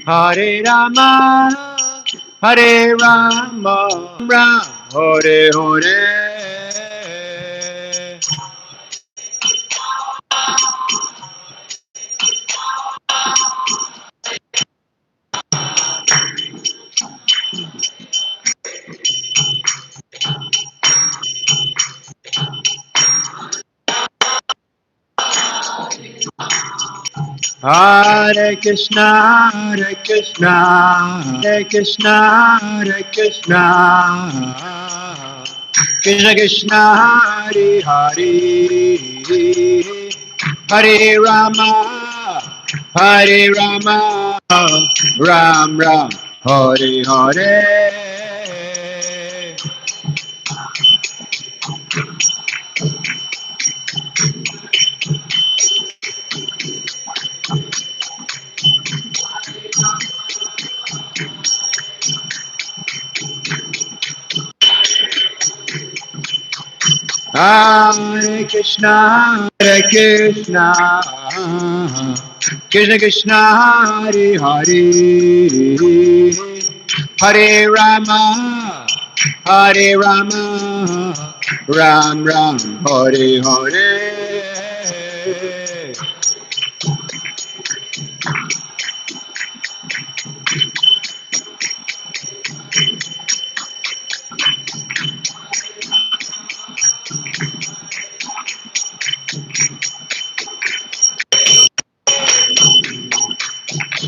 Hare Rama, Hare Rama, Rama, Hare Hare. Hare Krishna, Hare Krishna, Hare Krishna, Hare Krishna, Krishna Krishna, Hare Hare, Hare Rama, Hare Rama, Ram Ram, Hare Hare. Hare Krishna, Hare Krishna, Krishna Krishna, Hare Hare, Hare Rama, Hare Rama, Ram Ram, Hare Hare.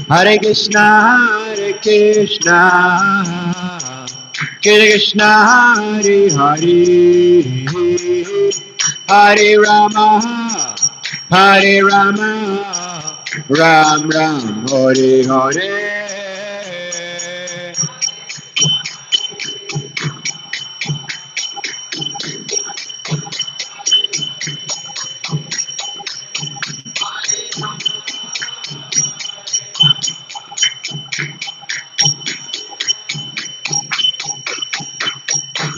Hare Krishna, Hare Krishna, Krishna Krishna, Hare Hare, Hare Rama, Hare Rama, Ram Ram, Hare Hare.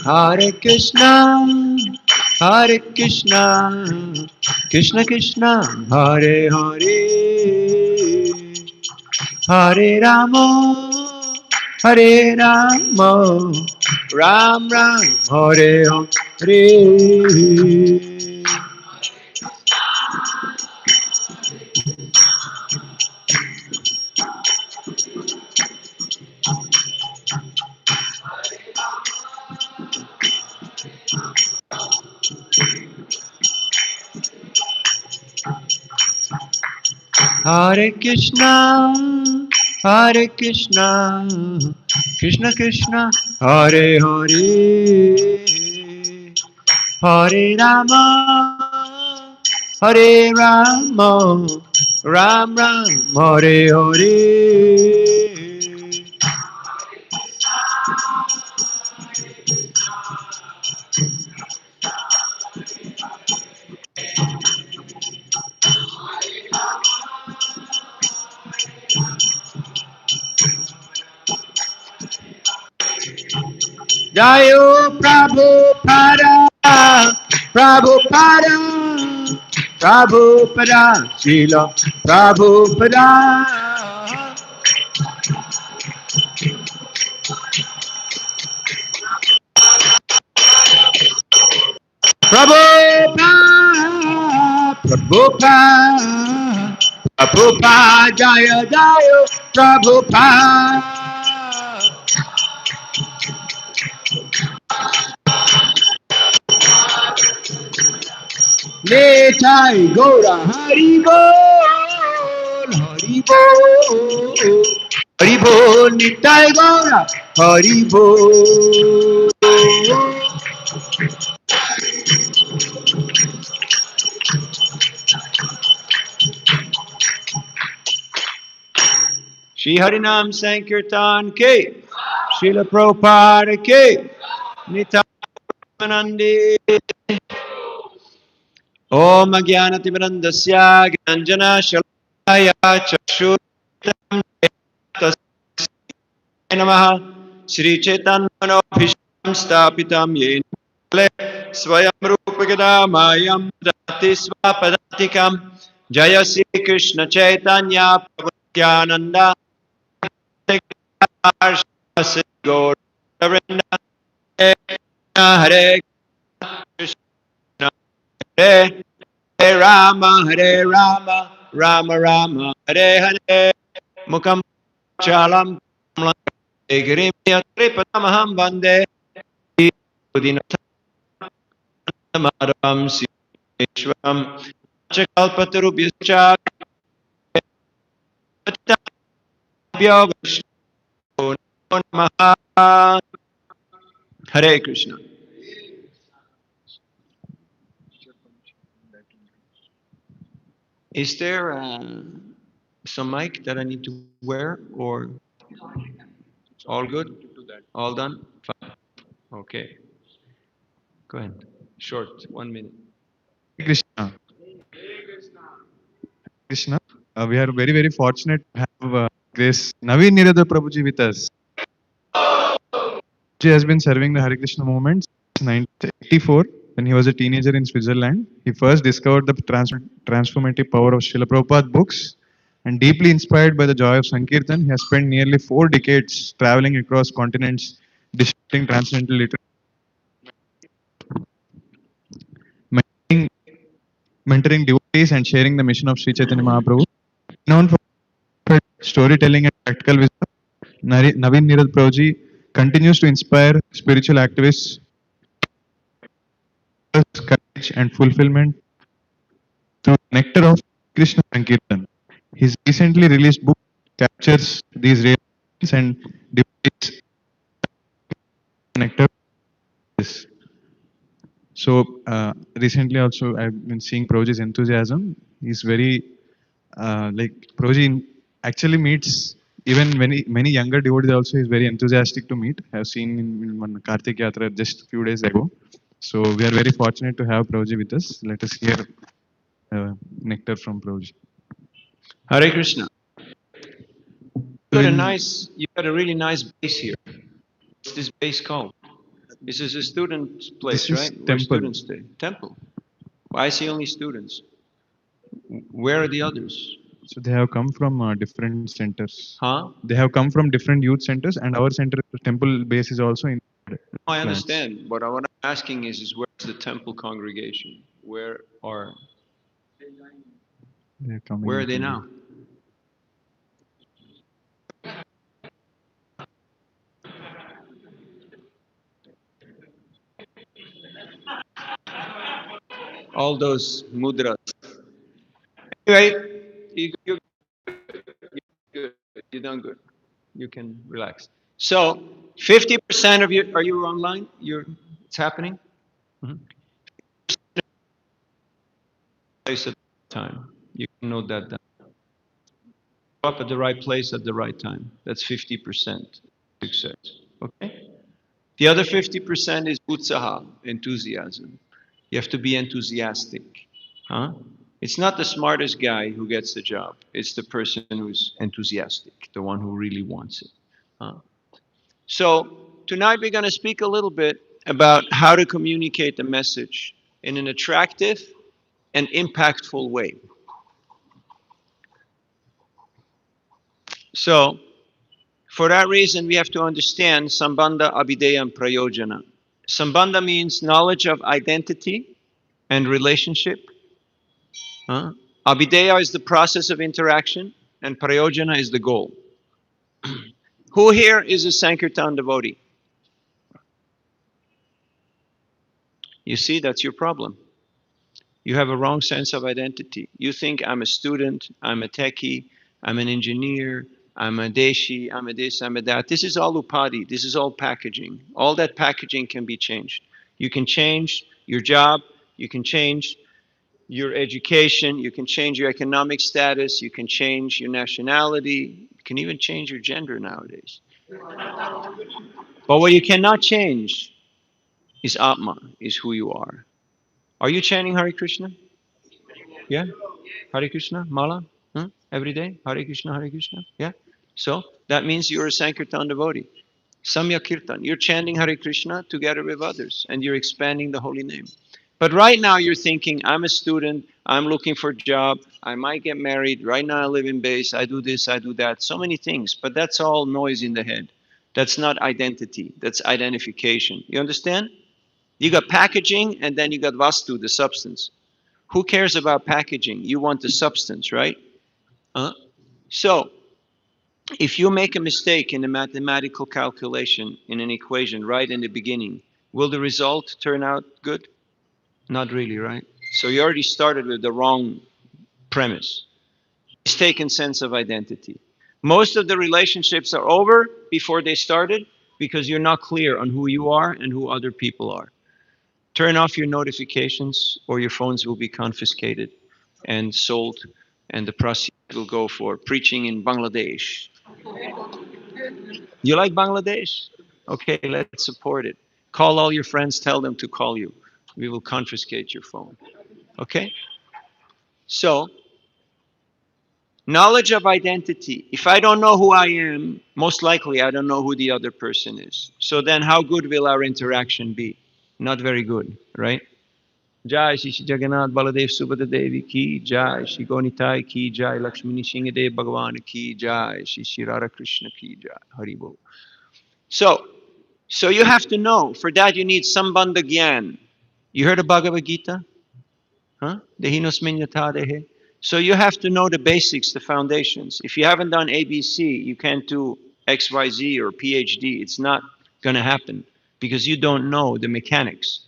Hare Krishna, Hare Krishna, Krishna Krishna, Hare Hare, Hare Rama, Hare Rama, Ram Ram, Hare Hare. Hare Krishna, Hare Krishna, Krishna Krishna, Hare Hare, Hare Rama, Hare Rama, Ram Ram, Hare Hare. Jayo Prabhupada, Prabhupada, Prabhupada, Srila Prabhupada. Prabhupada, Prabhupada, Prabhupada, Jaya Jaya Prabhupada. Nitai Gora Hari Bol, Hari Bol, Hari Bol, Nitai Gora Hari Bol. Shri Harinam Sankirtan Ke, Srila Prabhupada Ke, Nitai Nandi. Om Agyanatimirandasya Gyanjana Shalaya Chakshurtam Tasmai Namaha Shri Chaitanya Bhisham Stapitam Yen Swayam Rupagadam Dati Swapadantikam Jaya Sri Krishna Chaitanya Prabhu Nityananda Arshasi Gaur Vrinda Hare Krishna Hare Hare Hare Rama Rama Rama Hare Hare Mukam Chalam Girim Yatripatamaham Bande Udinatamaram Sishwam Chakalpatarubhyascha Pattabhyo Vishnu Namaha Hare Krishna. Is there some mic that I need to wear or all good? All done? Fine. Okay. Go ahead. Short, 1 minute. Krishna. Krishna, we are very, very fortunate to have this Navin Nirada Prabhuji with us. He has been serving the Hare Krishna movement since 1984 when he was a teenager in Switzerland. He first discovered the transformative power of Srila Prabhupada books and deeply inspired by the joy of Sankirtan, he has spent nearly 4 decades traveling across continents, distributing transcendental literature, mentoring, mentoring devotees, and sharing the mission of Sri Chaitanya Mahaprabhu. Known for storytelling and practical wisdom, Navin Nirad Prabhuji continues to inspire spiritual activists, courage, and fulfillment through nectar of Krishna Sankirtan. His recently released book captures these realities and debates nectar. So recently also I've been seeing Prabhuji's enthusiasm. He's very like Prabhuji actually meets even many younger devotees also. He's very enthusiastic to meet. I've seen in one Kartik Yatra just a few days ago. So we are very fortunate to have Prabhuji with us. Let us hear nectar from Prabhuji. Hare Krishna. Will You got a really nice base here. What's this base called? This is a student this place, is right? Where temple. students stay. Temple. Why I see only students? Where are the others? So they have come from different centers. Huh? They have come from different youth centers, and our center, the temple base, is also in I plans. understand, but what I'm asking is where's the temple congregation? They are Where coming are they to. now? All those mudras. Anyway, you're good. You're done good. You can relax. So, 50% of you, are you online? It's happening? Mhm. Place at the time. You can note that down. Up at the right place at the right time. That's 50% success. Okay? The other 50% is utsaha, enthusiasm. You have to be enthusiastic. Huh? It's not the smartest guy who gets the job. It's the person who's enthusiastic, the one who really wants it. Huh? So tonight we're going to speak a little bit about how to communicate the message in an attractive and impactful way. So for that reason, we have to understand Sambandha, Abhideya, and Prayojana. Sambandha means knowledge of identity and relationship. Huh? Abhideya is the process of interaction, and Prayojana is the goal. Who here is a Sankirtan devotee? You see, that's your problem. You have a wrong sense of identity. You think I'm a student, I'm a techie, I'm an engineer, I'm a deshi, I'm a this, I'm a that. This is all upadi. This is all packaging. All that packaging can be changed. You can change your job. You can change your education. You can change your economic status. You can change your nationality. You can even change your gender nowadays. But what you cannot change is Atma, is who you are. Are you chanting Hare Krishna? Yeah? Hare Krishna, Mala? Huh? Every day? Hare Krishna, Hare Krishna? Yeah? So that means you're a Sankirtan devotee. Samya Kirtan. You're chanting Hare Krishna together with others and you're expanding the holy name. But right now you're thinking, I'm a student, I'm looking for a job, I might get married, right now I live in base, I do this, I do that, so many things. But that's all noise in the head. That's not identity. That's identification. You understand? You got packaging and then you got vastu, the substance. Who cares about packaging? You want the substance, right? Huh? So, if you make a mistake in a mathematical calculation in an equation right in the beginning, will the result turn out good? Not really, right? So you already started with the wrong premise. Mistaken sense of identity. Most of the relationships are over before they started because you're not clear on who you are and who other people are. Turn off your notifications or your phones will be confiscated and sold, and the proceeds will go for preaching in Bangladesh. You like Bangladesh? Okay, let's support it. Call all your friends, tell them to call you. We will confiscate your phone. Okay? So, knowledge of identity. If I don't know who I am, most likely I don't know who the other person is. So then how good will our interaction be? Not very good, right? Jai Shri Jagannath Baladev Subhadra Devi ki Jai, Shri Gonitai ki Jai, Lakshmini Shingadev Bhagavan ki Jai, Shri Shri Radha Krishna ki Jai, Haribo. So, so you have to know. For that you need Sambandha Gyan. You heard of Bhagavad Gita? Huh? Dehinosminyatadehe. So you have to know the basics, the foundations. If you haven't done ABC, you can't do XYZ or PhD. It's not going to happen because you don't know the mechanics.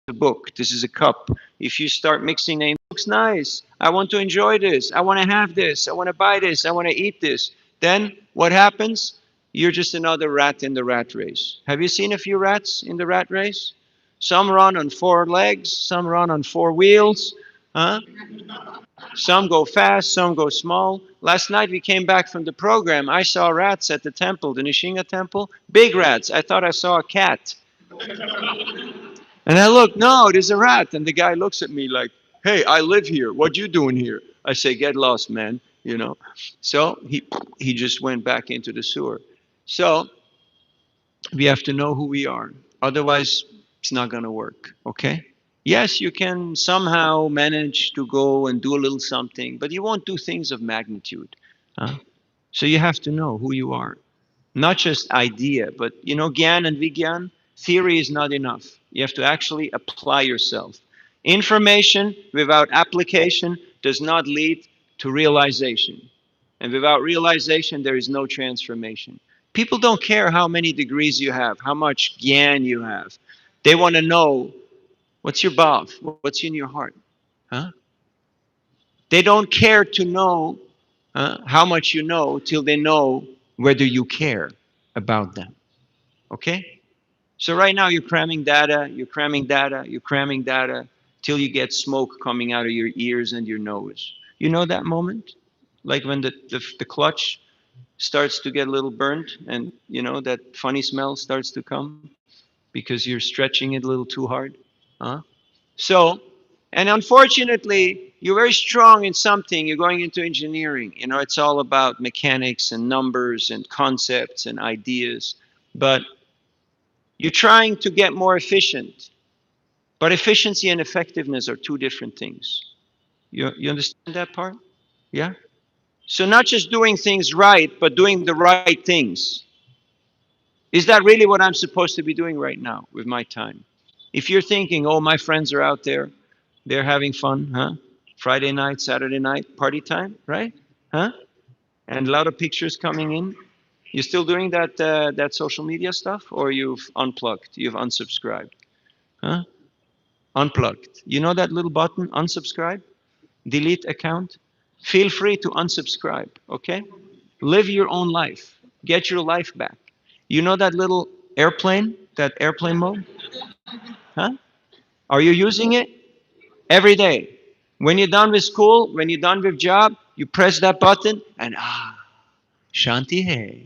The book, this is a cup. If you start mixing names, looks nice. I want to enjoy this. I want to have this. I want to buy this. I want to eat this. Then what happens? You're just another rat in the rat race. Have you seen a few rats in the rat race? Some run on four legs, some run on four wheels, huh? Some go fast, some go small. Last night we came back from the program. I saw rats at the temple, the Nishinga temple. Big rats. I thought I saw a cat. And I look, no, it is a rat. And the guy looks at me like, hey, I live here. What you doing here? I say, get lost, man. You know. So he just went back into the sewer. So we have to know who we are. Otherwise, it's not going to work. Okay? Yes, you can somehow manage to go and do a little something, but you won't do things of magnitude. Huh? So you have to know who you are. Not just idea, but Gyan and Vigyan, theory is not enough. You have to actually apply yourself. Information without application does not lead to realization. And without realization, there is no transformation. People don't care how many degrees you have, how much Gyan you have. They want to know what's your bhav, what's in your heart. Huh? They don't care to know how much you know till they know whether you care about them. Okay? So right now you're cramming data, you're cramming data, you're cramming data till you get smoke coming out of your ears and your nose. You know that moment? Like when the clutch starts to get a little burnt and that funny smell starts to come because you're stretching it a little too hard. Huh? So, and unfortunately, you're very strong in something. You're going into engineering. It's all about mechanics and numbers and concepts and ideas. But you're trying to get more efficient. But efficiency and effectiveness are two different things. You understand that part? Yeah? So, not just doing things right, but doing the right things. Is that really what I'm supposed to be doing right now with my time? If you're thinking, oh, my friends are out there, they're having fun, huh? Friday night, Saturday night, party time, right? Huh? And a lot of pictures coming in. You still doing that social media stuff, or you've unplugged, you've unsubscribed, huh? Unplugged. You know that little button, unsubscribe, delete account. Feel free to unsubscribe. Okay? Live your own life. Get your life back. You know that little airplane, that airplane mode, huh? Are you using it every day? When you're done with school, when you're done with job, you press that button and Shanti hai.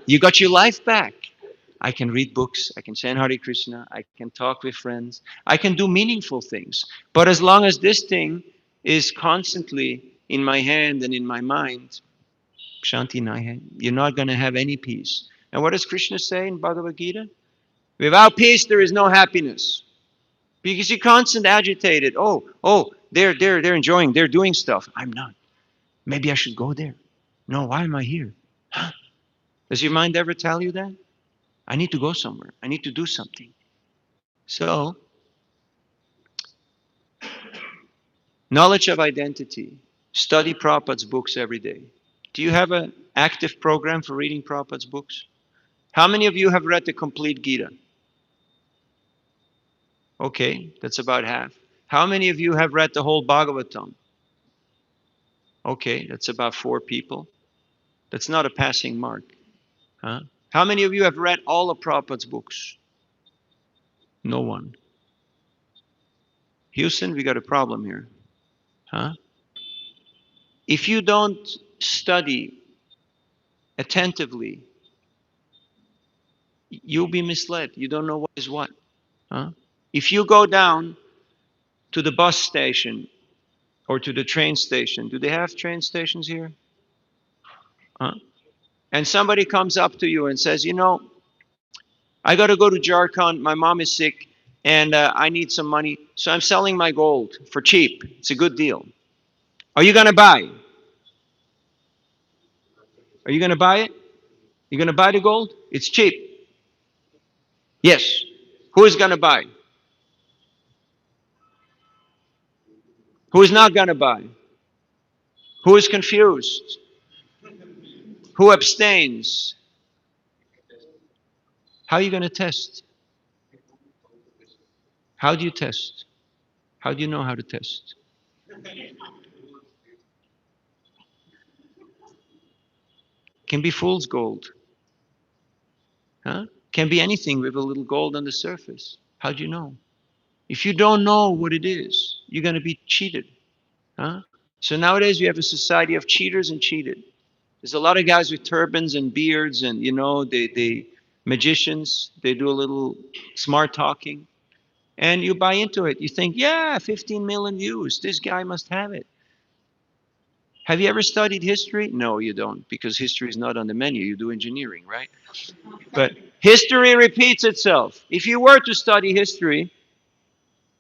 You got your life back. I can read books, I can chant Hare Krishna, I can talk with friends, I can do meaningful things. But as long as this thing is constantly in my hand and in my mind, Shanti nahi, you're not going to have any peace. And what does Krishna say in Bhagavad Gita? Without peace, there is no happiness. Because you're constantly agitated. They're enjoying, they're doing stuff. I'm not. Maybe I should go there. No, why am I here? Huh? Does your mind ever tell you that? I need to go somewhere. I need to do something. So, knowledge of identity. Study Prabhupada's books every day. Do you have an active program for reading Prabhupada's books? How many of you have read the complete Gita? Okay, that's about half. How many of you have read the whole Bhagavatam? Okay, that's about 4 people. That's not a passing mark. Huh? How many of you have read all of Prabhupada's books? No one. Houston, we got a problem here. Huh? If you don't study attentively, you'll be misled. You don't know what is what. Huh? If you go down to the bus station or to the train station, do they have train stations here? Huh? And somebody comes up to you and says, you know, I got to go to Jharkhand. My mom is sick and I need some money. So I'm selling my gold for cheap. It's a good deal. Are you going to buy? Are you going to buy it? You're going to buy the gold? It's cheap. Yes. Who is going to buy? Who is not going to buy? Who is confused? Who abstains? How are you going to test? How do you test? How do you know how to test? Can be fool's gold. Huh? Can be anything with a little gold on the surface. How do you know? If you don't know what it is, you're going to be cheated. Huh? So nowadays we have a society of cheaters and cheated. There's a lot of guys with turbans and beards and, you know, they magicians. They do a little smart talking. And you buy into it. You think, yeah, 15 million views. This guy must have it. Have you ever studied history? No, you don't, because history is not on the menu. You do engineering, right? But history repeats itself. If you were to study history,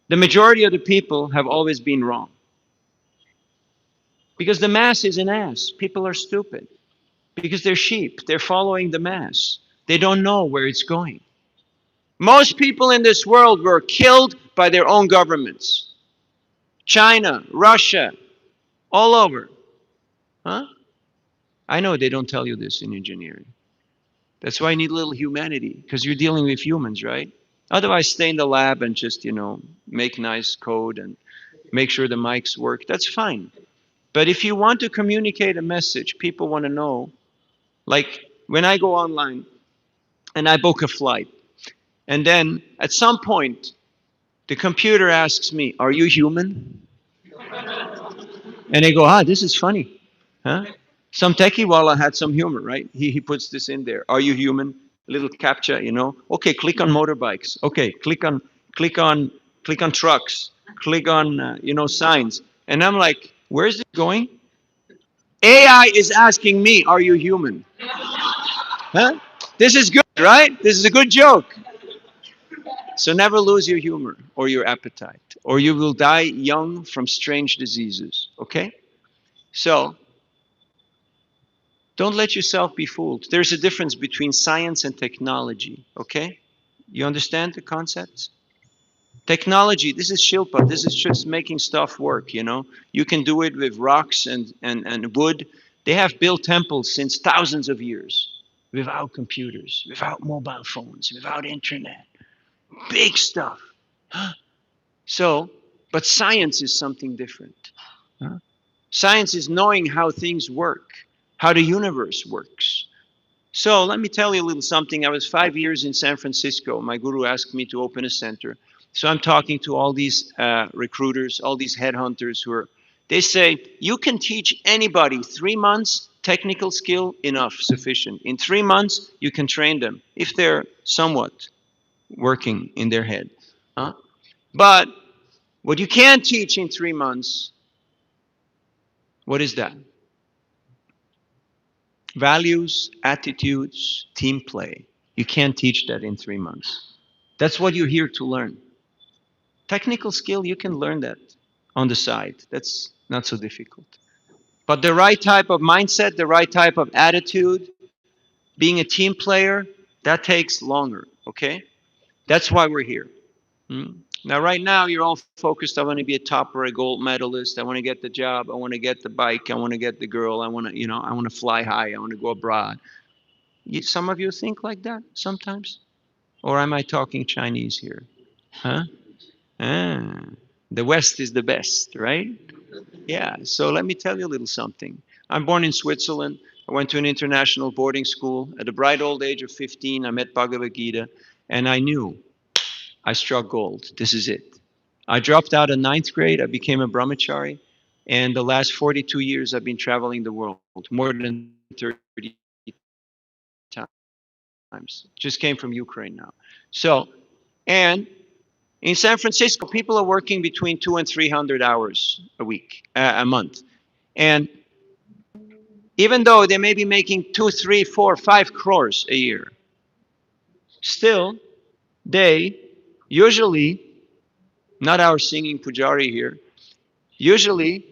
the majority of the people have always been wrong. Because the mass is an ass. People are stupid. Because they're sheep. They're following the mass. They don't know where it's going. Most people in this world were killed by their own governments. China, Russia, all over. Huh? I know they don't tell you this in engineering. That's why I need a little humanity, because you're dealing with humans, right? Otherwise, stay in the lab and just, you know, make nice code and make sure the mics work. That's fine. But if you want to communicate a message, people want to know, like when I go online and I book a flight, and then at some point, the computer asks me, are you human? And they go, this is funny. Huh? Some techie walla had some humor, right? He puts this in there. Are you human? A little captcha, you know. Okay, click on motorbikes. Okay, click on, click on trucks. Click on, you know, signs. And I'm like, where's it going? AI is asking me, are you human? Huh? This is good, right? This is a good joke. So never lose your humor or your appetite, or you will die young from strange diseases. Okay? So don't let yourself be fooled. There's a difference between science and technology. Okay? You understand the concepts? Technology, this is Shilpa. This is just making stuff work, you know? You can do it with rocks and wood. They have built temples since thousands of years without computers, without mobile phones, without internet. Big stuff. So, but science is something different. Science is knowing how things work, how the universe works. So let me tell you a little something. I was 5 years in San Francisco. My guru asked me to open a center. So I'm talking to all these recruiters, all these headhunters they say, you can teach anybody 3 months, technical skill, enough, sufficient. In 3 months, you can train them if they're somewhat working in their head. Huh? But what you can't teach in 3 months, what is that? Values, attitudes, team play. You can't teach that in 3 months. That's what you're here to learn. Technical skill, you can learn that on the side. That's not so difficult. But the right type of mindset, the right type of attitude, Being a team player, that takes longer, okay? That's why we're here. Hmm? Now, right now, you're all focused. I want to be a top or a gold medalist. I want to get the job. I want to get the bike. I want to get the girl. I want to, I want to fly high. I want to go abroad. Some of you think like that sometimes? Or am I talking Chinese here? Huh? Ah, the West is the best, right? Yeah. So let me tell you a little something. I'm born in Switzerland. I went to an international boarding school. At the bright old age of 15, I met Bhagavad Gita, and I knew I struck gold. This is it. I dropped out in ninth grade. I became a brahmachari. And the last 42 years, I've been traveling the world, more than 30 times. Just came from Ukraine now. So, and in San Francisco, people are working between 200 and 300 hours a week, a month. And even though they may be making 2, 3, 4, 5 crores a year, still, they usually, not our singing pujari here, usually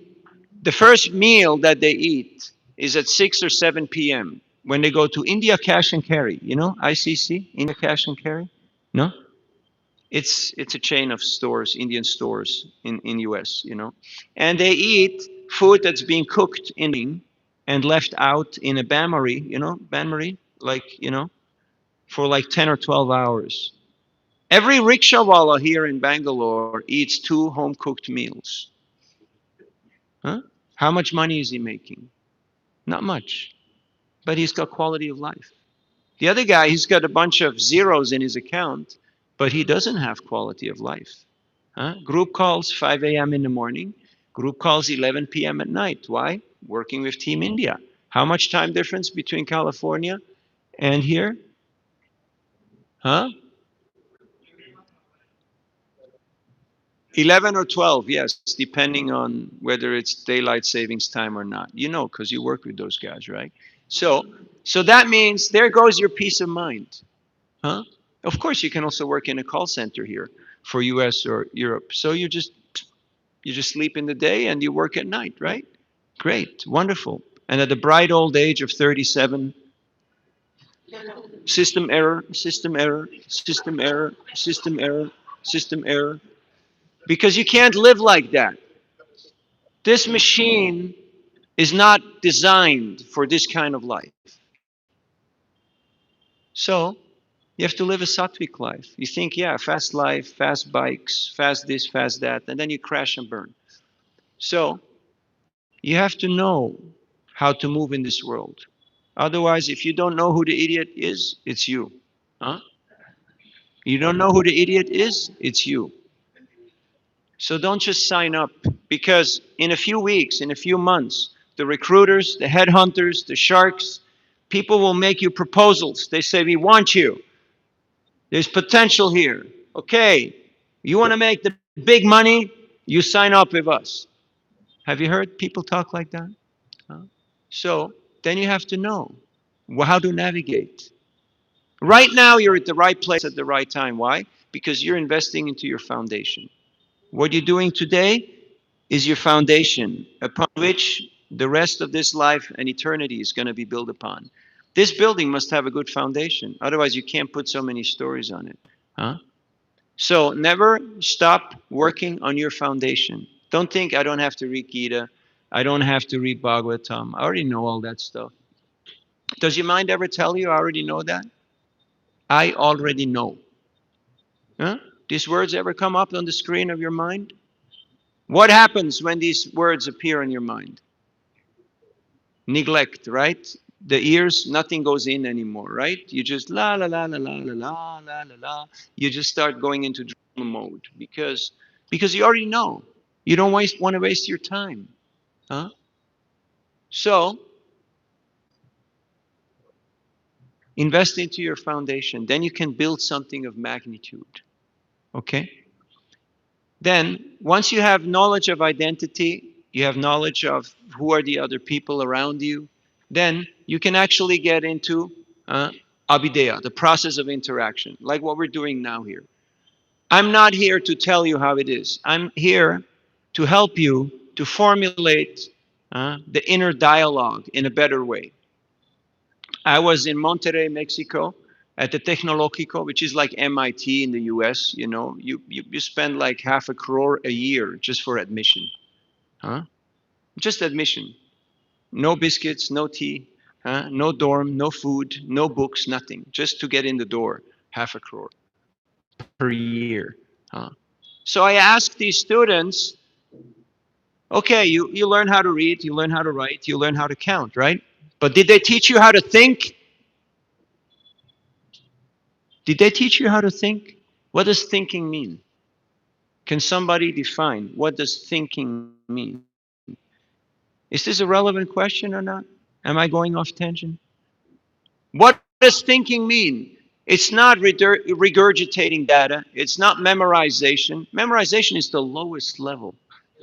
the first meal that they eat is at 6 or 7 p.m. when they go to India Cash and Carry. You know, ICC, India Cash and Carry? No? It's a chain of stores, Indian stores in US, And they eat food that's being cooked in and left out in a bain-marie, bain-marie, like, for like 10 or 12 hours. Every rickshawala here in Bangalore eats 2 home-cooked meals. Huh? How much money is he making? Not much, but he's got quality of life. The other guy, he's got a bunch of zeros in his account, but he doesn't have quality of life. Huh? Group calls 5 a.m. in the morning, group calls 11 p.m. at night. Why? Working with Team India. How much time difference between California and here? Huh? 11 or 12, yes, depending on whether it's daylight savings time or not. Because you work with those guys, right? So, so that means there goes your peace of mind. Huh? Of course, you can also work in a call center here for US or Europe. So you just sleep in the day and you work at night, right? Great, wonderful. And at the bright old age of 37, system error, system error, system error, system error, system error. Because you can't live like that. This machine is not designed for this kind of life. So you have to live a sattvic life. You think, yeah, fast life, fast bikes, fast this, fast that, and then you crash and burn. So you have to know how to move in this world. Otherwise, if you don't know who the idiot is, it's you. Huh? You don't know who the idiot is, it's you. So don't just sign up because in a few weeks, in a few months, the recruiters, the headhunters, the sharks, people will make you proposals. They say, we want you. There's potential here. Okay, you want to make the big money? You sign up with us. Have you heard people talk like that? Huh? So then you have to know how to navigate. Right now, you're at the right place at the right time. Why? Because you're investing into your foundation. What you're doing today is your foundation upon which the rest of this life and eternity is going to be built upon. This building must have a good foundation. Otherwise, you can't put so many stories on it. Huh? So never stop working on your foundation. Don't think I don't have to read Gita. I don't have to read Bhagavatam. I already know all that stuff. Does your mind ever tell you I already know that? I already know. Huh? These words ever come up on the screen of your mind? What happens when these words appear in your mind? Neglect, right? The ears, nothing goes in anymore, right? You just la la la la la la la la la la. You just start going into drama mode because you already know. You don't want to waste your time. Huh? So invest into your foundation. Then you can build something of magnitude. Okay? Then, once you have knowledge of identity, you have knowledge of who are the other people around you, then you can actually get into abhideya, the process of interaction, like what we're doing now here. I'm not here to tell you how it is. I'm here to help you to formulate the inner dialogue in a better way. I was in Monterrey, Mexico, at the Tecnológico, which is like MIT in the US. You know, you spend like half a crore a year just for admission, huh? Just admission. No biscuits, no tea, huh? No dorm, no food, no books, nothing. Just to get in the door, half a crore per year, huh? So I asked these students, okay, you learn how to read, you learn how to write, you learn how to count, right? But did they teach you how to think? Did they teach you how to think? What does thinking mean? Can somebody define what does thinking mean? Is this a relevant question or not? Am I going off tangent? What does thinking mean? It's not regurgitating data. It's not memorization. Memorization is the lowest level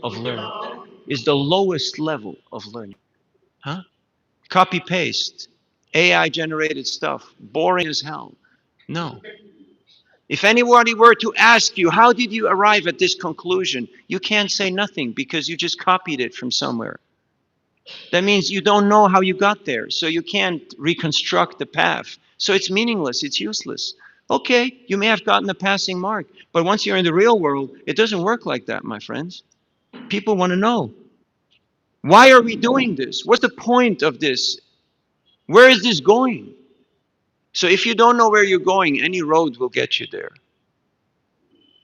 of learning. Is the lowest level of learning. Huh? Copy paste, AI generated stuff, boring as hell. No. If anybody were to ask you, how did you arrive at this conclusion? You can't say nothing because you just copied it from somewhere. That means you don't know how you got there, so you can't reconstruct the path. So it's meaningless, it's useless. Okay, you may have gotten a passing mark, but once you're in the real world, it doesn't work like that, my friends. People want to know, why are we doing this? What's the point of this? Where is this going? So if you don't know where you're going, any road will get you there.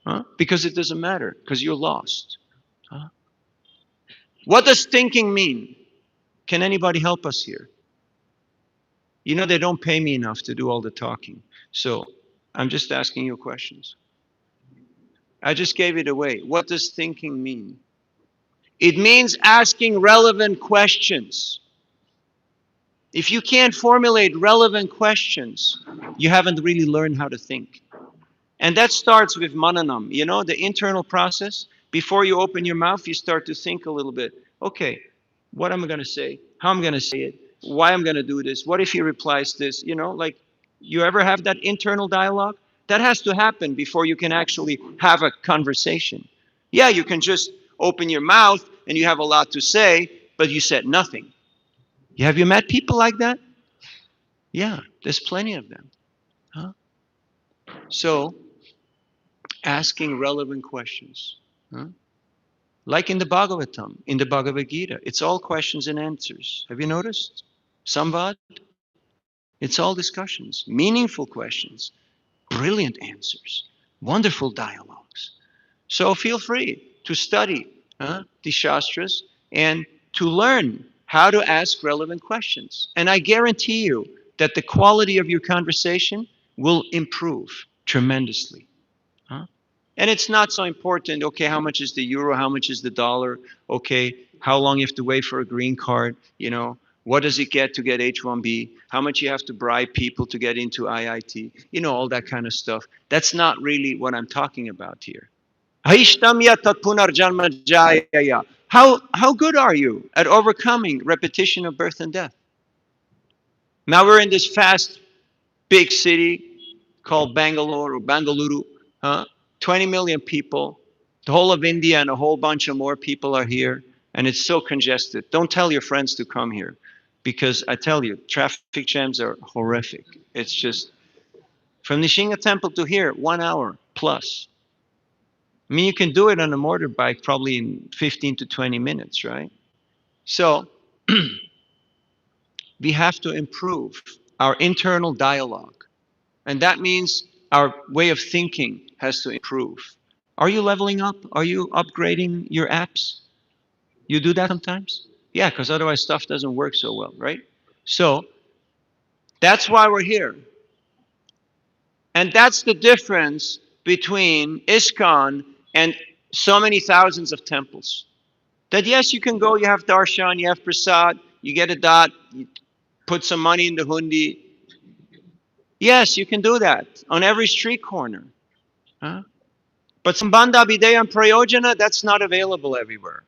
Huh? Because it doesn't matter, because you're lost. Huh? What does thinking mean? Can anybody help us here? You know, they don't pay me enough to do all the talking. So I'm just asking you questions. I just gave it away. What does thinking mean? It means asking relevant questions. If you can't formulate relevant questions, you haven't really learned how to think. And that starts with mananam, you know, the internal process. Before you open your mouth, you start to think a little bit. Okay, what am I going to say? How am I going to say it? Why I'm going to do this? What if he replies this? You know, like, you ever have that internal dialogue? That has to happen before you can actually have a conversation. Yeah, you can just open your mouth and you have a lot to say, but you said nothing. Have you met people like that? Yeah, there's plenty of them. Huh? So, asking relevant questions. Huh? Like in the Bhagavatam, in the Bhagavad Gita, it's all questions and answers. Have you noticed? Samvad, it's all discussions, meaningful questions, brilliant answers, wonderful dialogues. So feel free to study the Shastras and to learn how to ask relevant questions. And I guarantee you that the quality of your conversation will improve tremendously. Huh? And it's not so important, okay, how much is the euro, how much is the dollar, okay, how long you have to wait for a green card, you know, what does it get to get H1B, how much you have to bribe people to get into IIT, you know, all that kind of stuff. That's not really what I'm talking about here. How good are you at overcoming repetition of birth and death? Now we're in this fast big city called Bangalore or Bangalore, huh? 20 million people. The whole of India and a whole bunch of more people are here, and it's so congested. Don't tell your friends to come here because I tell you, traffic jams are horrific. It's just from Nishinga Temple to here, 1 hour plus. I mean, you can do it on a motorbike probably in 15 to 20 minutes, right? So we have to improve our internal dialogue. And that means our way of thinking has to improve. Are you leveling up? Are you upgrading your apps? You do that sometimes? Yeah, because otherwise stuff doesn't work so well, right? So that's why we're here. And that's the difference between ISKCON and so many thousands of temples. That yes, you can go, you have darshan, you have prasad, you get a dot, you put some money in the hundi. Yes, you can do that on every street corner. Huh? But Sambandha, Abhideya, and Prayojana, that's not available everywhere.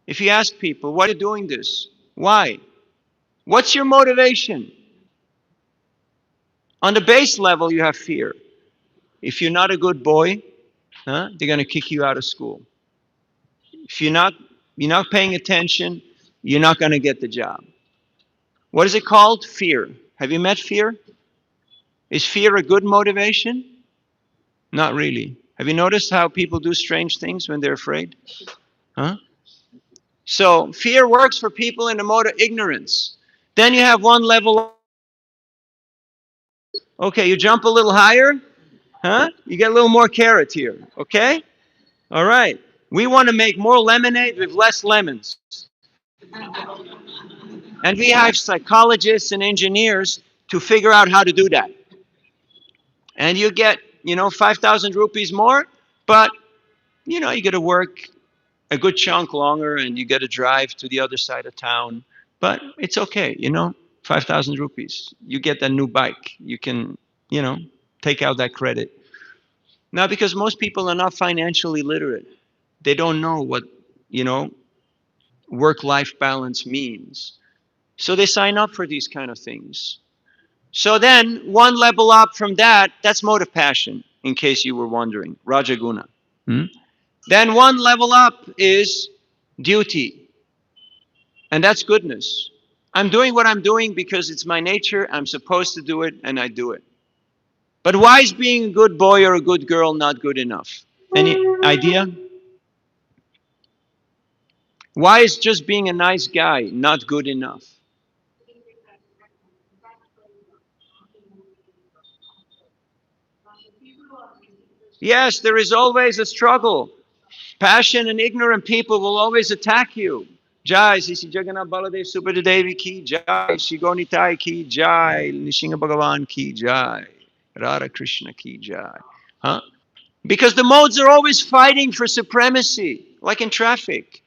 If you ask people, why are you doing this? Why? What's your motivation? On the base level, you have fear. If you're not a good boy, they're going to kick you out of school. If you're not paying attention, you're not going to get the job. What is it called? Fear. Have you met fear? Is fear a good motivation? Not really. Have you noticed how people do strange things when they're afraid? Huh? So fear works for people in the mode of ignorance. Then you have one level up. Okay, you jump a little higher, huh? You get a little more carrot here, okay? All right. We want to make more lemonade with less lemons. And we have psychologists and engineers to figure out how to do that. And you get, 5,000 rupees more, but, you got to work a good chunk longer and you got to drive to the other side of town. But it's okay, 5,000 rupees. You get a new bike. You can, you know, take out that credit. Now, because most people are not financially literate, they don't know what, you know, work life balance means. So they sign up for these kind of things. So then, one level up from that, that's motive passion, in case you were wondering, Rajaguna. Hmm? Then one level up is duty, and that's goodness. I'm doing what I'm doing because it's my nature, I'm supposed to do it, and I do it. But why is being a good boy or a good girl not good enough? Any idea? Why is just being a nice guy not good enough? Yes, there is always a struggle. Passion and ignorant people will always attack you. Jai, Sisi Jagannath Baladev Subhadadevi ki Jai, Shigonitai ki Jai, Nishinga Bhagavan ki Jai, Radha Krishna ki Jai. Huh? Because the modes are always fighting for supremacy, like in traffic.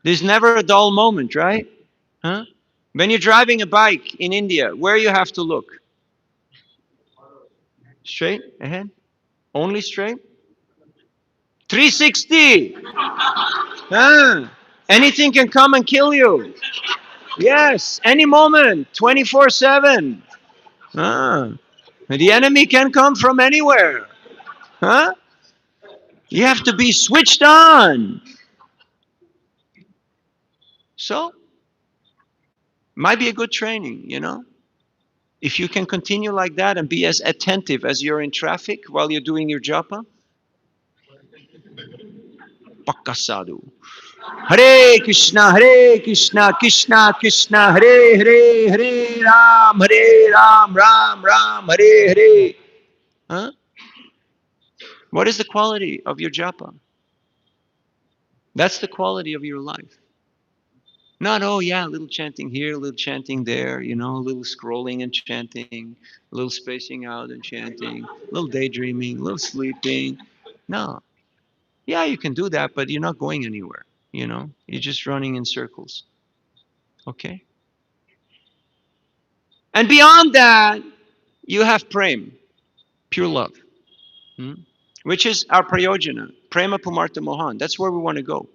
There's never a dull moment, right? Huh? When you're driving a bike in India, where you have to look? Straight ahead? Only straight? 360! Huh? Anything can come and kill you. Yes, any moment, 24/7. Ah, the enemy can come from anywhere. Huh? You have to be switched on. So, might be a good training, If you can continue like that and be as attentive as you're in traffic while you're doing your japa, pakka sadhu. Hare Krishna, Krishna Krishna, Hare Ram, Ram, Hare. Huh? What is the quality of your japa? That's the quality of your life. Not, oh yeah, a little chanting here, a little chanting there, a little scrolling and chanting, a little spacing out and chanting, a little daydreaming, a little sleeping. No. Yeah, you can do that, but you're not going anywhere. You're just running in circles. Okay? And beyond that, you have prem, pure love, hmm? Which is our prayojana, prema pumartha mohan. That's where we want to go.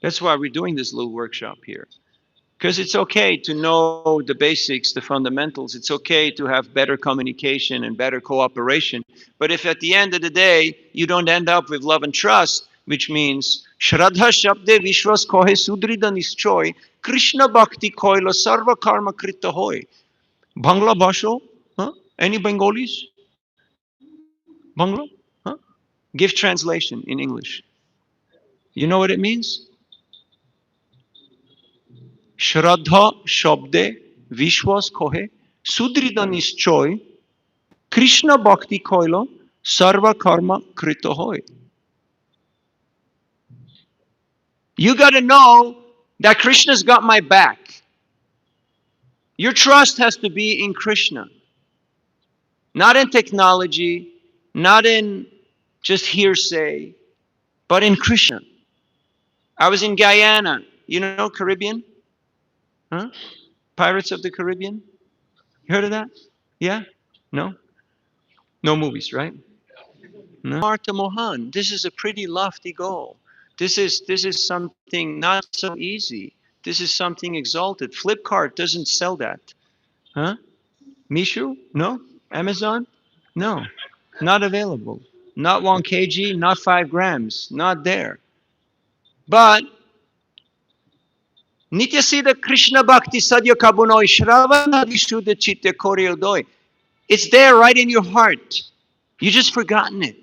That's why we're doing this little workshop here. Because it's okay to know the basics, the fundamentals. It's okay to have better communication and better cooperation. But if at the end of the day, you don't end up with love and trust, which means Shraddha Shabde Vishwas Kohe Sudrida Nischoy, Krishna Bhakti Koila Sarva Karma Krita Hoy. Bangla Basho? Huh? Any Bengalis? Bangla? Huh? Give translation in English. You know what it means? Shraddha Shabde Vishwas Kohe Sudrida Nischoy, Krishna Bhakti Koilo, Sarva Karma Krito Hoy. You got to know that Krishna's got my back. Your trust has to be in Krishna, not in technology, not in just hearsay, but in Krishna. I was in Guyana, Caribbean? Huh? Pirates of the Caribbean? You heard of that? Yeah? No? No movies, right? No. Martha Mohan, this is a pretty lofty goal. This is something not so easy. This is something exalted. Flipkart doesn't sell that. Huh? Mishu? No. Amazon? No. Not available. Not 1 kg, not 5 grams. Not there. But Nityasiddha Krishna Bhakti Sadhya Kabunoi Shravanadi Shuddha Chitta Koryodoi. It's there right in your heart. You just forgotten it.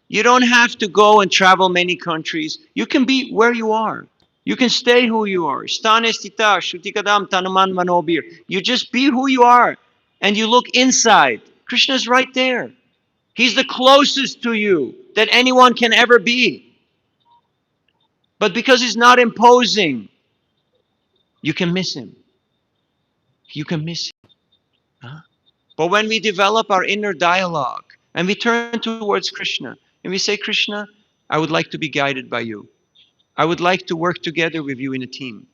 You don't have to go and travel many countries. You can be where you are. You can stay who you are. Stane stita shutikadam tanuman manobir. You just be who you are. And you look inside. Krishna's right there. He's the closest to you that anyone can ever be. But because he's not imposing, you can miss him. You can miss him. Huh? But when we develop our inner dialogue and we turn towards Krishna and we say, Krishna, I would like to be guided by you. I would like to work together with you in a team.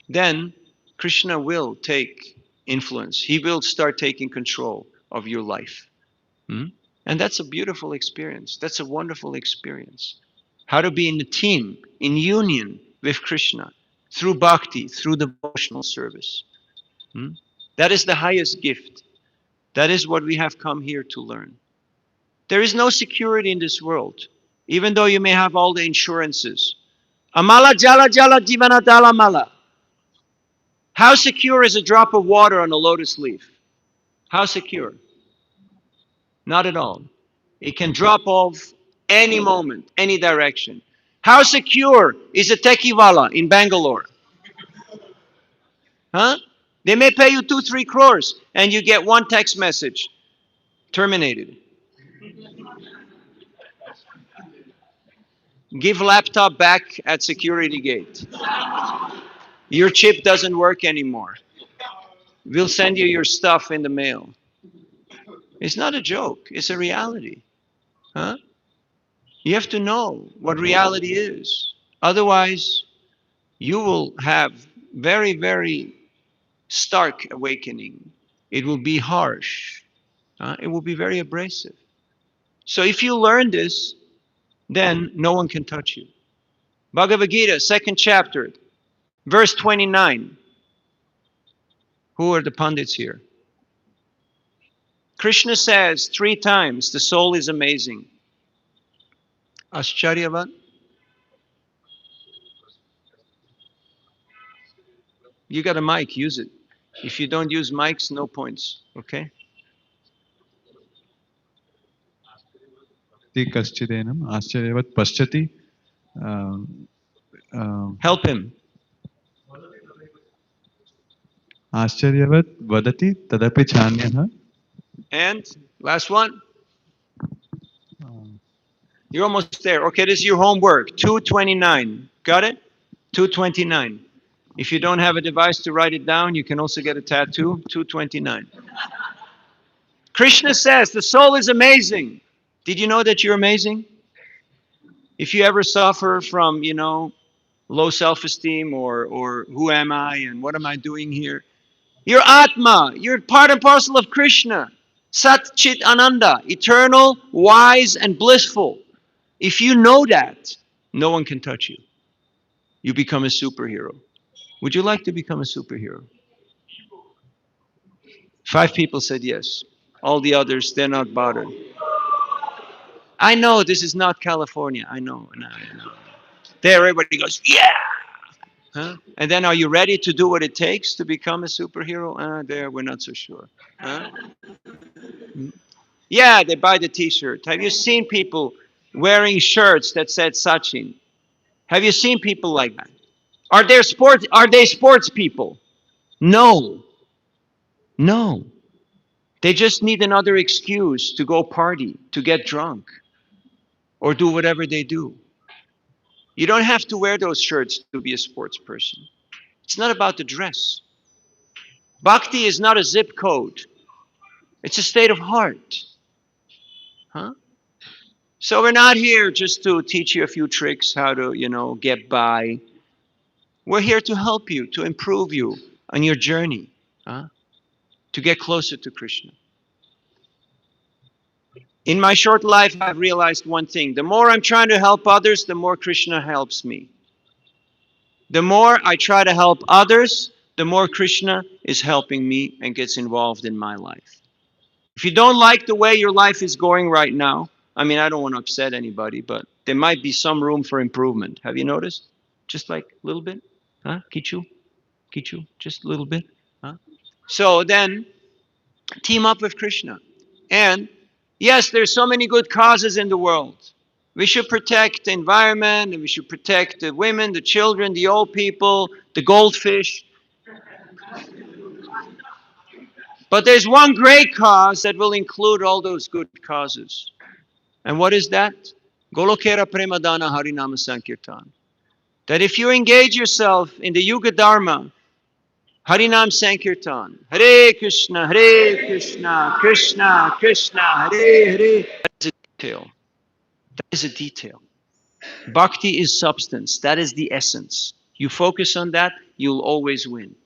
Then Krishna will take influence. He will start taking control of your life. Hmm? And that's a beautiful experience. That's a wonderful experience. How to be in a team, in union with Krishna, through bhakti, through devotional service. Hmm? That is the highest gift. That is what we have come here to learn. There is no security in this world, even though you may have all the insurances. Amala jala jala jivana dala mala. How secure is a drop of water on a lotus leaf? How secure? Not at all. It can drop off any moment, any direction. How secure is a techiwala in Bangalore? Huh? They may pay you 2-3 crores and you get one text message. Terminated. Give laptop back at security gate. Your chip doesn't work anymore. We'll send you your stuff in the mail. It's not a joke. It's a reality. Huh? You have to know what reality is. Otherwise, you will have very, very stark awakening. It will be harsh. It will be very abrasive. So if you learn this, then no one can touch you. Bhagavad Gita, 2nd chapter, verse 29. Who are the pundits here? Krishna says 3 times, the soul is amazing. Ascharyavat. You got a mic, use it. If you don't use mics, no points. Okay? कश्चिदेनम् आश्चर्यवत् पश्यति Help him. आश्चर्यवत् वदति तदपि चान्यः And last one. You're almost there. Okay, this is your homework. 229. Got it? 229. If you don't have a device to write it down, you can also get a tattoo. 229. Krishna says the soul is amazing. Did you know that you're amazing? If you ever suffer from, low self-esteem or who am I and what am I doing here? You're Atma. You're part and parcel of Krishna. Sat Chit Ananda, eternal, wise, and blissful. If you know that, no one can touch you. You become a superhero. Would you like to become a superhero? 5 people said yes. All the others, they're not bothered. I know this is not California. I know. There, everybody goes, yeah. Huh? And then, are you ready to do what it takes to become a superhero? There, we're not so sure. Huh? Yeah, they buy the T-shirt. Have you seen people wearing shirts that said Sachin? Have you seen people like that? Are they sports people? No. No. They just need another excuse to go party, to get drunk, or do whatever they do. You don't have to wear those shirts to be a sports person. It's not about the dress. Bhakti is not a zip code. It's a state of heart. Huh? So we're not here just to teach you a few tricks how to, get by. We're here to help you, to improve you on your journey, to get closer to Krishna. In my short life, I've realized one thing. The more I'm trying to help others, the more Krishna helps me. The more I try to help others, the more Krishna is helping me and gets involved in my life. If you don't like the way your life is going right now, I mean, I don't want to upset anybody, but there might be some room for improvement. Have you noticed? Just like a little bit? Huh? Kichu? Kichu? Just a little bit? Huh? So then team up with Krishna. And yes, there's so many good causes in the world. We should protect the environment and we should protect the women, the children, the old people, the goldfish. But there's one great cause that will include all those good causes. And what is that? Golokera Premadana Harinama Sankirtan. That if you engage yourself in the Yuga Dharma, Harinam Sankirtan, Hare Krishna, Hare Krishna, Krishna, Krishna, Hare Hare. That is a detail. That is a detail. Bhakti is substance. That is the essence. You focus on that, you'll always win.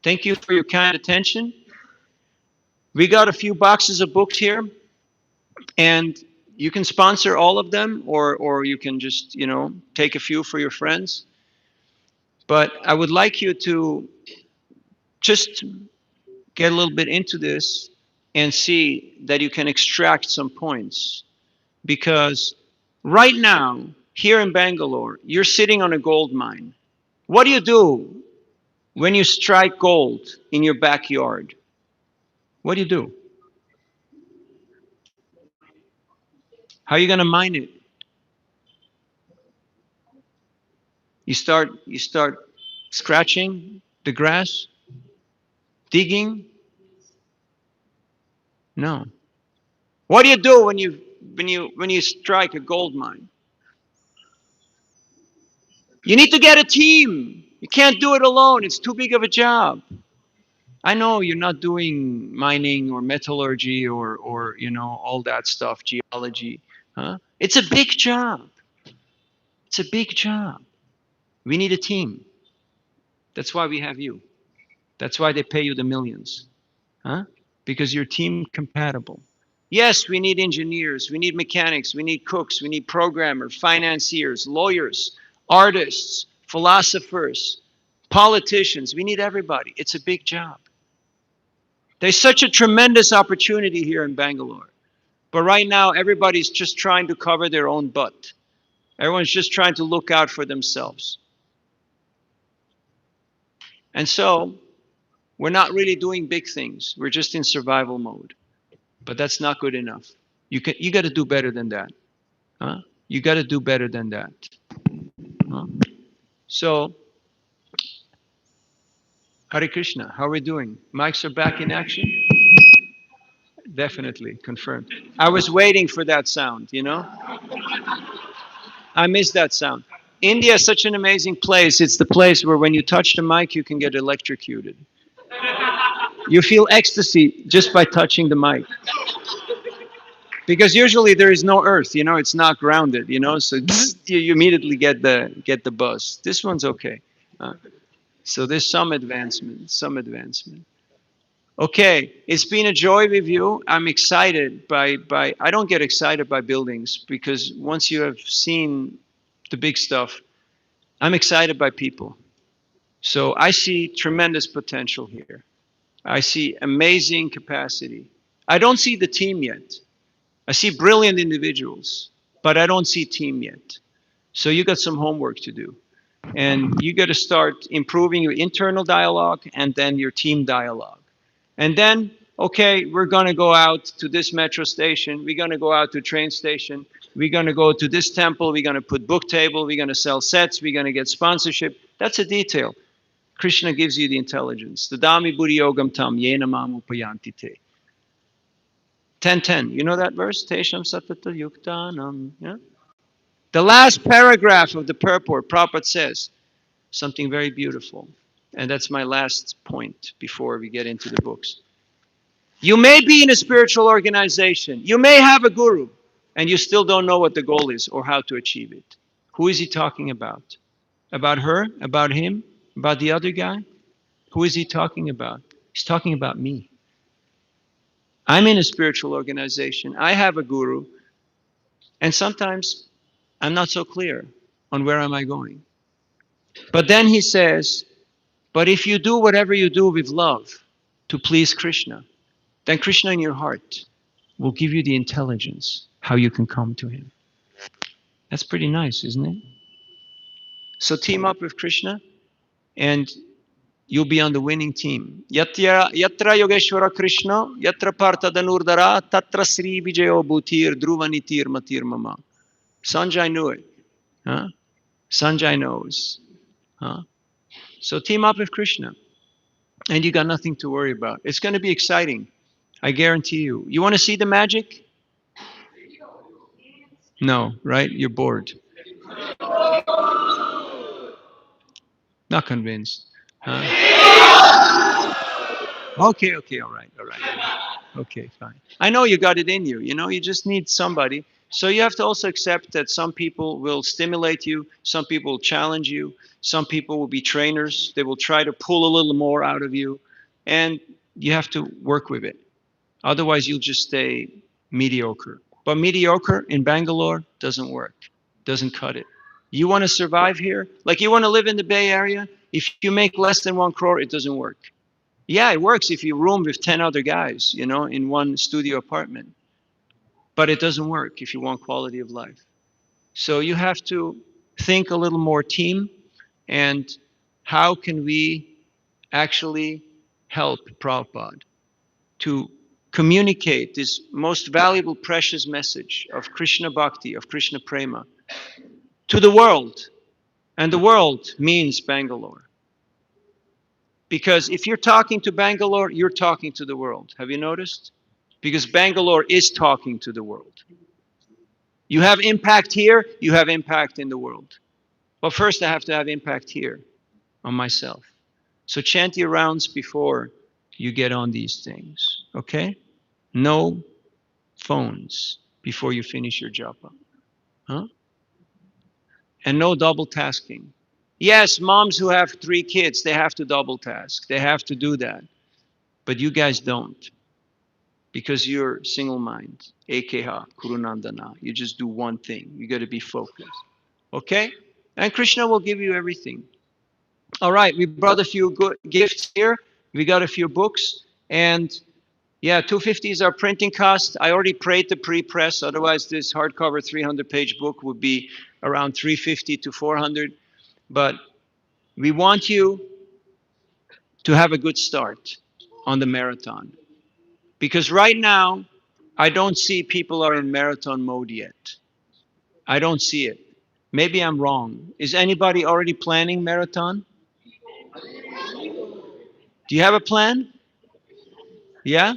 Thank you for your kind attention. We got a few boxes of books here, and you can sponsor all of them, or you can just, take a few for your friends. But I would like you to just get a little bit into this and see that you can extract some points. Because right now, here in Bangalore, you're sitting on a gold mine. What do you do when you strike gold in your backyard? What do you do? How are you going to mine it? You start scratching the grass, digging? No. What do you do when you strike a gold mine? You need to get a team. You can't do it alone. It's too big of a job. I know you're not doing mining or metallurgy or all that stuff, geology. Huh? It's a big job. It's a big job. We need a team. That's why we have you. That's why they pay you the millions. Huh? Because you're team compatible. Yes, we need engineers, we need mechanics, we need cooks, we need programmers, financiers, lawyers, artists, philosophers, politicians. We need everybody. It's a big job. There's such a tremendous opportunity here in Bangalore. But right now, everybody's just trying to cover their own butt. Everyone's just trying to look out for themselves. And so, we're not really doing big things. We're just in survival mode. But that's not good enough. You got to do better than that. Huh? You got to do better than that. Huh? So, Hare Krishna, how are we doing? Mics are back in action? Definitely, confirmed. I was waiting for that sound. I missed that sound. India is such an amazing place. It's the place where when you touch the mic, you can get electrocuted. You feel ecstasy just by touching the mic. Because usually there is no earth, it's not grounded, so you immediately get the buzz. This one's okay. So there's some advancement. Okay, it's been a joy with you. I'm excited by I don't get excited by buildings because once you have seen the big stuff, I'm excited by people. So I see tremendous potential here. I see amazing capacity. I don't see the team yet. I see brilliant individuals, but I don't see team yet. So you got some homework to do. And you got to start improving your internal dialogue and then your team dialogue. And then, okay, we're going to go out to this metro station. We're going to go out to train station. We're going to go to this temple. We're going to put book table. We're going to sell sets. We're going to get sponsorship. That's a detail. Krishna gives you the intelligence. Dadami buddhi yogam tam yena mam upayanti te. 10:10. You know that verse? Tesham satata yuktanam. Yeah? The last paragraph of the purport, Prabhupada says something very beautiful. And that's my last point before we get into the books. You may be in a spiritual organization. You may have a guru, and you still don't know what the goal is or how to achieve it. Who is he talking about? About her? About him? About the other guy? Who is he talking about? He's talking about me. I'm in a spiritual organization. I have a guru. And sometimes I'm not so clear on where am I going. But then he says, but if you do whatever you do with love to please Krishna, then Krishna in your heart will give you the intelligence how you can come to him. That's pretty nice, isn't it? So team up with Krishna and you'll be on the winning team. Yatra Yogeshwara Krishna, Yatra Partha Danurdara, Tatra Sri Vijayo Bhutir, Druvanitir Matir Mama. Sanjay knew it. Huh? Sanjay knows. Huh? So team up with Krishna and you got nothing to worry about. It's going to be exciting. I guarantee you. You want to see the magic? No, right? You're bored. Not convinced. Huh? Okay, okay, all right, all right. Okay, fine. I know you got it in you. You know, you just need somebody. So you have to also accept that some people will stimulate you, some people will challenge you, some people will be trainers. They will try to pull a little more out of you, and you have to work with it. Otherwise, you'll just stay mediocre. But mediocre in Bangalore doesn't work, doesn't cut it. You want to survive here? Like you want to live in the Bay Area? If you make less than 1 crore, it doesn't work. Yeah, it works if you room with 10 other guys, you know, in one studio apartment. But it doesn't work if you want quality of life. So you have to think a little more team and how can we actually help Prabhupada to communicate this most valuable, precious message of Krishna Bhakti, of Krishna Prema to the world. And the world means Bangalore. Because if you're talking to Bangalore, you're talking to the world. Have you noticed? Because Bangalore is talking to the world. You have impact here, you have impact in the world. But first, I have to have impact here on myself. So chant your rounds before you get on these things, okay? No phones before you finish your japa, huh? And no double tasking. Yes, moms who have 3 kids, they have to double task. They have to do that. But you guys don't because you're single mind. Ekeha, Kurunandana. You just do one thing. You got to be focused. Okay? And Krishna will give you everything. All right, we brought a few good gifts here. We got a few books. And yeah, 250 is our printing cost. I already prayed the pre-press. Otherwise, this hardcover 300-page book would be around 350 to 400. But we want you to have a good start on the marathon. Because right now, I don't see people are in marathon mode yet. I don't see it. Maybe I'm wrong. Is anybody already planning marathon? Do you have a plan? Yeah?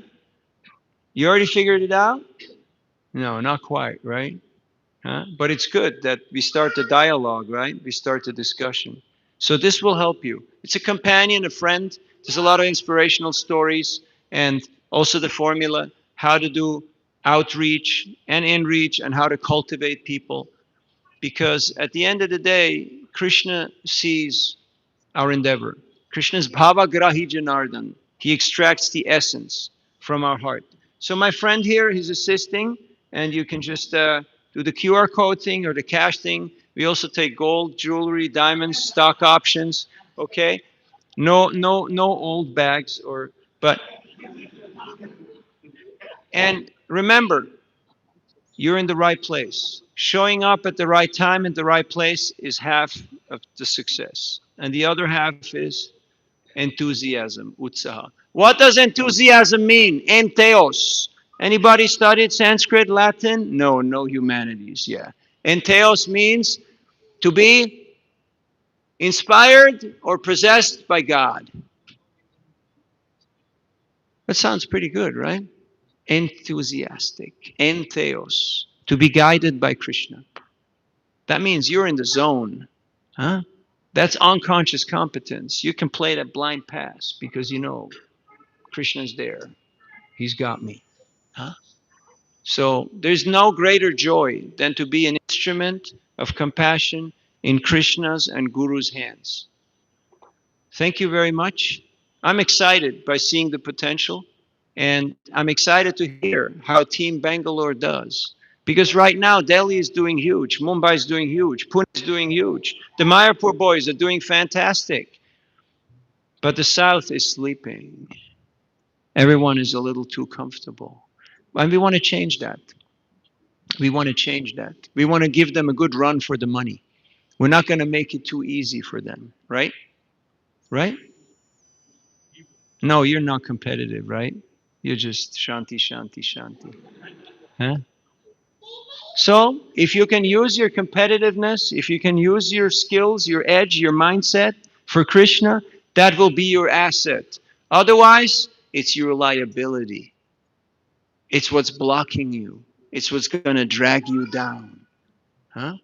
You already figured it out? No, not quite, right? Huh? But it's good that we start the dialogue, right? We start the discussion. So this will help you. It's a companion, a friend. There's a lot of inspirational stories and also the formula, how to do outreach and inreach and how to cultivate people. Because at the end of the day, Krishna sees our endeavor. Krishna is Bhava Grahi Janardhan. He extracts the essence from our heart. So my friend here, he's assisting, and you can just do the QR code thing or the cash thing. We also take gold, jewelry, diamonds, stock options. Okay, no old bags or but. And remember, you're in the right place. Showing up at the right time in the right place is half of the success, and the other half is enthusiasm, utsaha. What does enthusiasm mean? Entheos. Anybody studied Sanskrit, Latin? No, no humanities, yeah. Entheos means to be inspired or possessed by God. That sounds pretty good, right? Enthusiastic, entheos, to be guided by Krishna. That means you're in the zone, huh? That's unconscious competence. You can play that blind pass because you know Krishna's there. He's got me. Huh? So there's no greater joy than to be an instrument of compassion in Krishna's and Guru's hands. Thank you very much. I'm excited by seeing the potential, and I'm excited to hear how Team Bangalore does. Because right now, Delhi is doing huge, Mumbai is doing huge, Pune is doing huge. The Mayapur boys are doing fantastic. But the South is sleeping. Everyone is a little too comfortable. And we want to change that. We want to change that. We want to give them a good run for the money. We're not going to make it too easy for them, right? Right? No, you're not competitive, right? You're just shanti, shanti, shanti. Huh? So, if you can use your competitiveness, if you can use your skills, your edge, your mindset for Krishna, that will be your asset. Otherwise, it's your liability. It's what's blocking you. It's what's going to drag you down. Huh?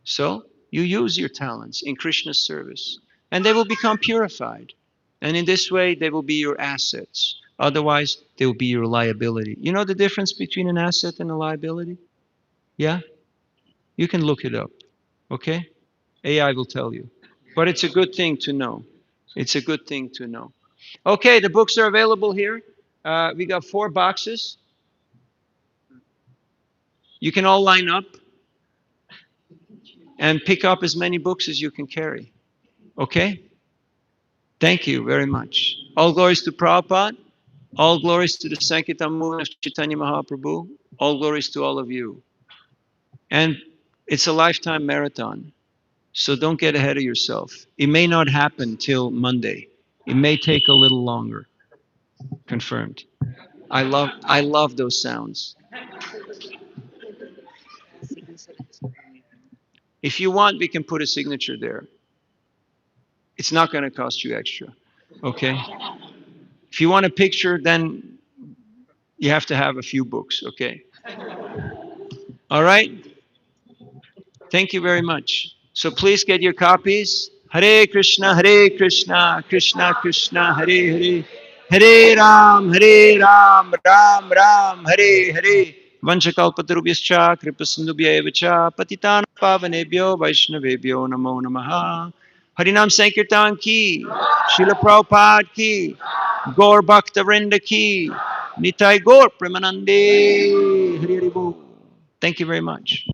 So, you use your talents in Krishna's service, and they will become purified. And in this way, they will be your assets. Otherwise, they will be your liability. You know the difference between an asset and a liability? Yeah? You can look it up. Okay? AI will tell you. But it's a good thing to know. It's a good thing to know. Okay, the books are available here. We got 4 boxes. You can all line up and pick up as many books as you can carry. Okay? Thank you very much. All glories to Prabhupada. All glories to the Sankirtan movement of Chaitanya Mahaprabhu. All glories to all of you. And it's a lifetime marathon. So don't get ahead of yourself. It may not happen till Monday. It may take a little longer. Confirmed. I love those sounds. If you want, we can put a signature there. It's not going to cost you extra. Okay? If you want a picture, then you have to have a few books, okay? All right? Thank you very much. So please get your copies. Hare Krishna, Krishna Krishna, Hare Hare. Hare Ram, Ram Ram, Hare Hare. Vanchakalpatarubhyascha, Kripasindubhya evacha, Patitan pavanebhyo, Vaishnavebhyo, Namo Namaha. Harinam Sankirtan ki, Srila Prabhupada ki, Gaur Bhakta Vrinda ki, Nitai Gaur Premanande, Hare Hare Bol. Thank you very much.